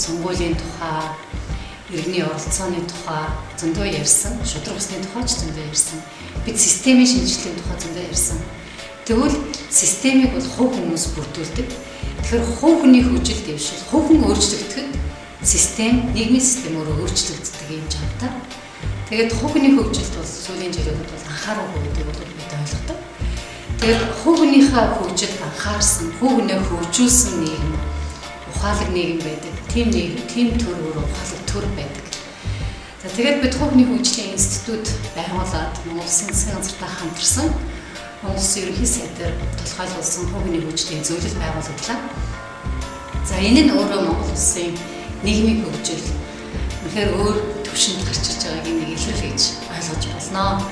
сонгуулийн тухай, иргэний оролцооны тухай зөндөө ярьсан, шудраг усны тухай ч зөндөө ярьсан. Бид системийн шинжилгээний тухай зөндөө ярьсан. Тэгвэл системийг бол хувь хүмүүс бүрдүүлдэг. Тэгэхээр хувь хүний хөгжил дэвшил, хувь хүн өөрчлөгдөхөд систем, нийгмийн систем өөрөө өөрчлөгддөг юм жамтай. Тэгээд хувь хүний хөгжилд бол сүүлийн жилүүдэд бол анхаарахгүй гэдэг бол бид ойлгодог. Тэгээд хувь хүнийхээ хөгжилд анхаарсан, хувь хүнээ хөгжүүлсэн нийгэм, ухаалаг нийгэм байдаг. Тим төр өөрөө ухаалаг төр байдаг. За тэгээд бид хувь хүний хөгжлийн институт байгуулад Монгол Улсын засгийн газартай хамтарсан Монгол Улсын ерөнхий сайдаар тодорхойлуулсан хувь хүний хөгжлийн зөвлөл байгуулагдлаа. За энэ нь өөрөө Монгол Улсын нийгмийн хөгжил үнэхээр өөр төвшөнд гарч ирж байгааг нэг илэрхийлж гэж ойлгож болно.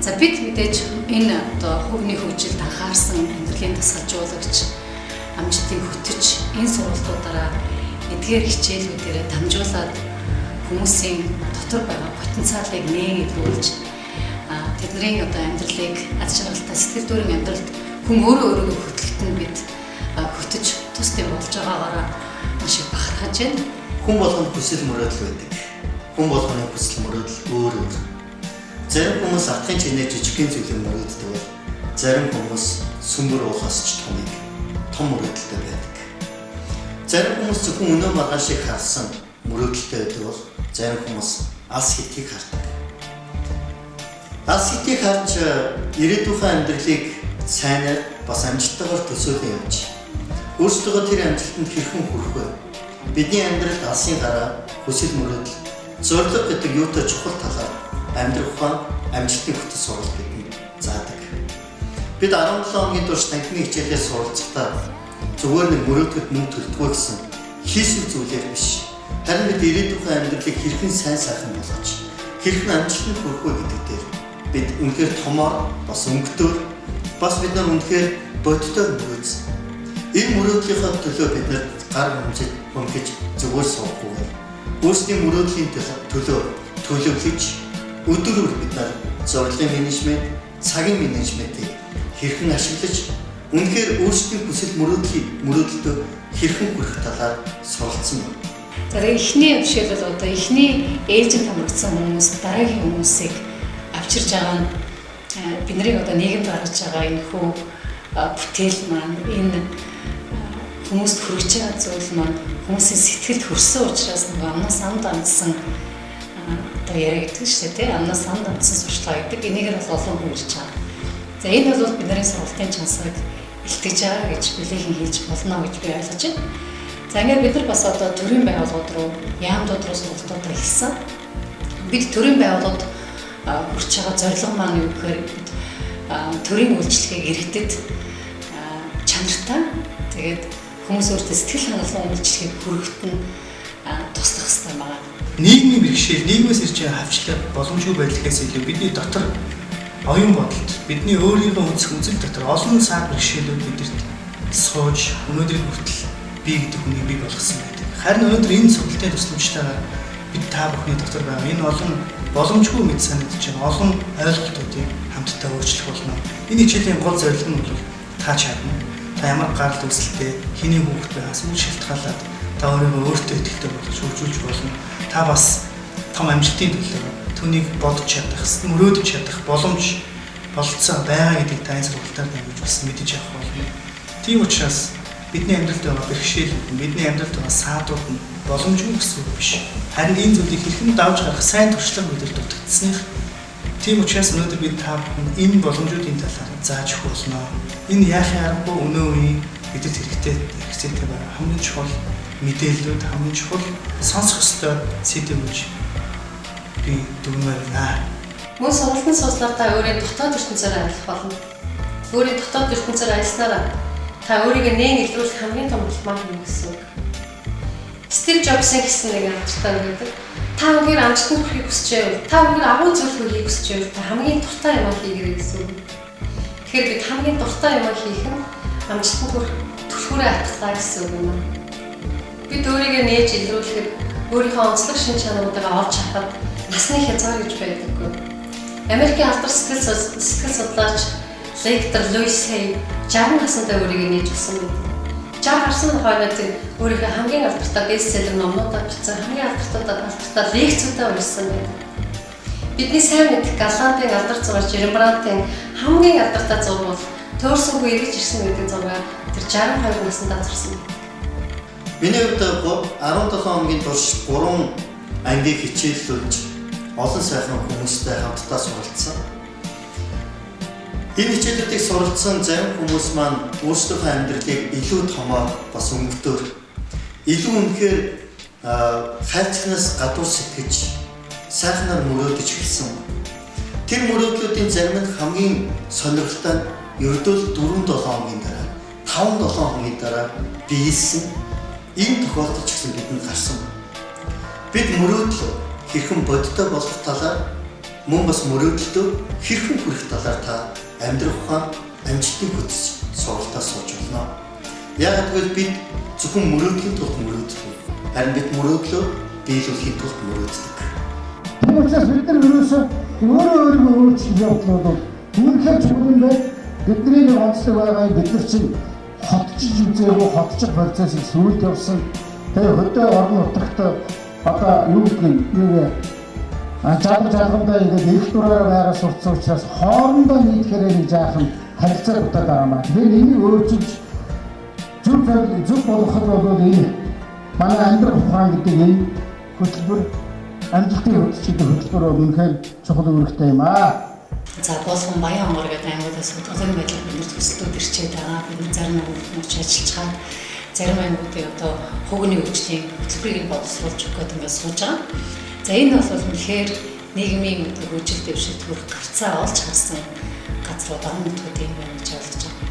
За бид мэдээж энэ одоо хувийн хөгжилд анхаарсан амьдралын тасгалжуулагч, амжилтыг хөтөж энэ сургалтуудаараа эдгээр хичээлүүдээрээ дамжуулаад хүмүүсийн дотор байгаа потенциалыг нээгээд тэдний одоо амьдралыг аз жаргалтай сэтгэл дүүрэн амьдралд хүн өөрөөгөө хөтлөлтөнд бид хөтөж тустай болж байгаагаараа маш их бахархаж байна. Хүн болгонд хүсэл мөрөөдөл байдаг. Хүн болгоны хүсэл мөрөөдөл өөр өөр. Зарим хүмүүс атгын чинээ жижигхэн зүйлийг мөрөөддөг бол зарим хүмүүс сүмбэр уулаас ч том мөрөөдөлтэй байдаг. Зарим хүмүүс зөвхөн өнөө маргаашийг харсан мөрөөдөлтэй байдаг бол зарим хүмүүс алс хэтгийг хардаг. Алс хэтгийг харж ирээдүйн амьдралыг сайнаар бас амжилттайгаар төсөөлөн явж өөрсдөө тэр амжилтанд хэрхэн хүрэх вэ? Бидний амьдралд алсын гараа, хүсэл мөрөөдөл, зорилго гэдэг юутай чухал талаар амьдрах ухаан, амжилтын хөтөл суралт гэдэг заадаг. Бид 17 хоногийн турш танхимын хичээлээр суралцахдаа зүгээр нэг мөрөөдөлд мөнгө төлтгөө гэсэн хийсвэр зүйлээр биш. Харин бид ирээдүйн амьдралыг хэрхэн сайн сайхан болгож, хэрхэн амжилтанд хүрэх вэ гэдэг дээр бид үнэхээр томоор, бас өнгөтөөр, бас бид нар үнэхээр бодитоор мөрөөдсөн. Энэ мөрөөдлийнхөө төлөө бид нар гар хэмжиж зүгээр суухгүйгээр өөрсдийн мөрөөдлийн төлөө төлөвлөж өдөр бид нар зорилгын менежмент, цагийн менежментийг хэрхэн ашиглаж үнэхээр өөрсдийн хүсэл мөрөөдөлтөд хэрхэн хүрэх талаар суралцсан байна. За эхний жишээлбэл одоо эхний ээлжинд хамрагдсан хүмүүс дараагийн хүмүүсийг авчирж байгаа нь бидний одоо нийгэмд гаргаж байгаа энэ хүү бүтээл маань энэ хүмүүст хүрэж байгаа зүйл маань хүмүүсийн сэтгэлд хүрсэн учраас нэг амнаас амд амдсан одоо яриад гэдэг шүү дээ, амнаас амд амдсан сурчлага гэдэг энийг нь бол олон хүн хэлж байгаа. За энэ бол бидний сургалтын чансаг илтгэж байгаа гэж бүлээн хийж болно гэж би ойлгож байна. За ингээд бид нар бас одоо төрийн байгууллагууд руу, яамдууд руу сургалтуудаа хэлсэн. Бид төрийн байгууллагууд хүрч байгаа зорилго маань юу гэхээр төрийн үйлчлэгийг иргэдэд чанартай тэгээд хүмүүс өөртөө сэтгэл хангалуун үйлчлэгийг хүргэхэд нь туслах хэрэгтэй байна. Нийгмийн бэрхшээл, нийгмээс ирж байгаа хавчлаг боломжгүй байдлаас илүү бидний дотор оюун бодолд, бидний өөрийнхөө үзэл дотор олон сар бэрхшээлүүд бидэрт сууж өнөөдрийн хүртэл би гэдэг хүнийг бий болгосон байдаг. Харин өнөөдөр энэ сургалтын тусламжтайгаар бид та бүхний дотор байгаа энэ олон боломжгүй мэд санагдаж байгаа олон ойлголтуудыг хамтдаа өөрчлөх болно. Энэ хичээлийн гол зорилго нь бол та чадна. Та ямар гарал үүсэлтэй хэний хүүхэд байгаас үл шалтгаалаад та өөрийгөө өөртөө итгэлтэй болгож хөгжүүлж болно. Та бас том амжилтын төлөө түүнийг бодож чадах, мөрөөдөж чадах боломж болцоо байгаа гэдгийг та энэ сургалтаар дамжуулж бас мэдэж авах болно. Тийм учраас бидний амьдралд байгаа бэрхшээл, бидний амьдралд байгаа саадууд нь боломжгүй гэсэн үг биш. Харин энэ зүйлийг хэрхэн давж гарах сайн туршлага мэдэл дутагдсаных. Тийм учраас өнөөдөр бид та бүхэн энэ боломжуудын талаар зааж өгөх болно. Энэ яахын аргагүй өнөө үеийн бидэд хэрэгцээтэй байгаа хамгийн чухал мэдээллүүд, хамгийн чухал сонсох ёстой сэдвүүд би дүгнэмээр байна. Мөн сургалтын суслаар та өөрийн дотоод ертөнцөөр ажиллах болно. Өөрийн дотоод ертөнцөөр ажилласнаар та өөрийгөө нээн илрүүлэх хамгийн том улмаа юм гэсэн үг. Стив Джобсын гэсэн нэг амжилттай байдаг. Та өнөр амжилтанд хүрэхийг хүсэж байвал, та өнөр агуу зүйл хийхийг хүсэж байвал та хамгийн дуртай юм хийгэрэй гэсэн үг. Тэгэхээр бид хамгийн дуртай юм хийх нь амжилтанд түлхүүрээ атгахтаа гэсэн үг юм. Бид өөрийгөө нээж илрүүлэхэд өөрийнхөө онцлог шин чанаруудаа олж харахад насны хязгаар гэж байдаггүй. Америкийн алдар сэтгэл судлаач Лектор Луис Хей 60 настай өөрийгөө нээж өгсөн. 60 гарсан хойно тэр өөрийнхөө хамгийн алдартай бестселлер номнуудаа бичсэн, хамгийн алдартай лекцүүдээ уншсан байдаг. Бидний сайн мэдэх Галлантын алдар зурагч Рембрандтын хамгийн алдартай зураг бол төөрсөнгүй эргэж ирсэн гэдэг зураг тэр 62 наснда зурсан. Миний хувьд 17 хоногийн турш 3 ангийг хичээллүүлж олон сайхан хүмүүстэй хамтдаа суралцсан. Энэ хичээлүүдийг суралцсан зарим хүмүүс маань өөрсдийнхөө амьдралыг илүү томоор бас өнгөтөөр илүү үнэхээр хайрцагнаас гадуур сэтгэж сайхнаар мөрөөдөж эхэлсэн. Тэр мөрөөдлүүдийн зарим нь хамгийн сонирхолтой нь ердөө 4-7 хоногийн дараа 5-7 хоногийн дараа биелсэн энэ тохиолдолч гэсэн бидэнд гарсан. Бид мөрөөдөл хэрхэн бодиттой болох талаар мөн бас мөрөөдөлтөө хэрхэн хүрэх талаар та амьдрах ухаан амжилтыг хөтөж сургалтаас сууж болно. Яг гэвэл бид зөвхөн мөрөөдлийн тулд мөрөөддөг. Харин бид мөрөөдлөө биелүүлэхийн тулд мөрөөддөг. Тийм учраас бид нар өөрөөсөө өөрийгөө өөрчилж явуулах бол үнэхээр чухал юм байна. Бидний нэг онцлог байгаа бид нар чинь хотчиж үзээгүй хотчих процессыг сүүлд явсан. Тэгээ хөдөө орон нутагт одоо юу гэдэг юм жаргамдаа ингээд их дураараа байгаа сурцсан учраас хоорондоо нийлэхээр нэг жаахан харилцаа дутаад байгаа маа. Тэгэхээр энийг өөрчилж зөв болгоход бол энэ манай амьдрах ухаан гэдэг энэ хөтөлбөр амжилтын хөтөлбөр үнэхээр чухал үүрэгтэй юм аа. За Босгон Баян омор гэдэг аймагаас хөдөлгөөний байдлаар бид төсөлтөд ирчээд байгаа. Бид зарим аймагт ажиллаж байгаа. Зарим аймагуудын одоо хөгний хөгжлийн хөтөлбөрийг боловсруулж өгөх гэдэг ингээд сууж байгаа. За энэ бол үнэхээр нийгмийн хөгжил дэвшилт хүрэх гарцаа олж харсан газрууд аймагтууд юм байна гэж ойлгож байгаа.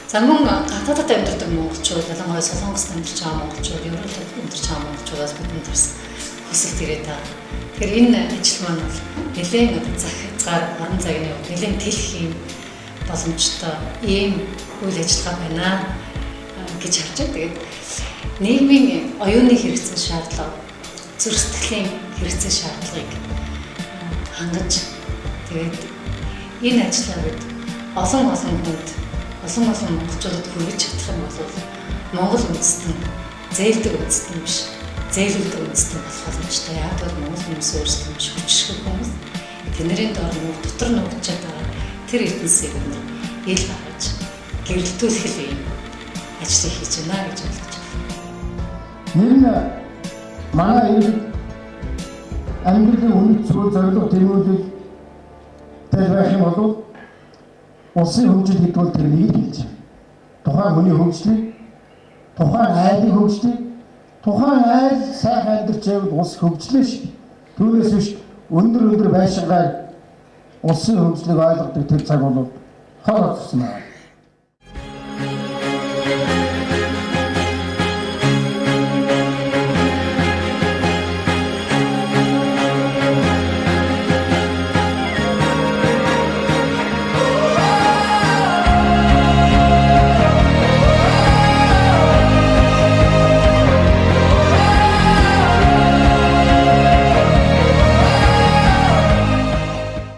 За мөн гадаадд амьдардаг монголчууд, ялангуяа Солонгост амьдарч байгаа монголчууд, Европт амьдарч байгаа монголчуудаас бидэнд бас хүсэлт ирээд байгаа. Тэгэхээр энэ ажил маань бол нэлээд захицгаар орон зайны нэлээд тэлэх юм боломжтой ийм үйл ажиллагаа байна гэж харж байна. Тэгээд нийгмийн оюуны хэрэгцээ шаардлага, зүрх сэтгэлийн хэрэгцээ шаардлагыг хангаж тэгээд энэ ажлаа бид олон хүнд олон монголчуудад хүргэж чадах юм бол Монгол үндэстэн зээлдэг үндэстэн биш, зээлүүлдэг үндэстэн болох боломжтой. Яг бол Монгол хүмүүс өөрсдөө биш хүчрэх хүмүүс. Тэдний доор дотор нуугдчаад байгаа тэр эрдэнсийг ил гаргаж гэрэлтүүлэх юм ажлыг хийж байна гэж ойлгож байна. Энэ манай энэ амьдралын үнэт зүйл зорилго тэмүүлэл байх юм бол улсын хөгжил гэдэг бол тэр нэг хэлж байна. Тухайн хүний хөгжлийг, тухайн айлын хөгжлийг, тухайн айл сайхан амьдарч байвал улс хөгжлөө ш. Түүнээс биш өндөр байшингаар улсын хөгжлийг ойлгодог тэр цаг бол хол болсон байна.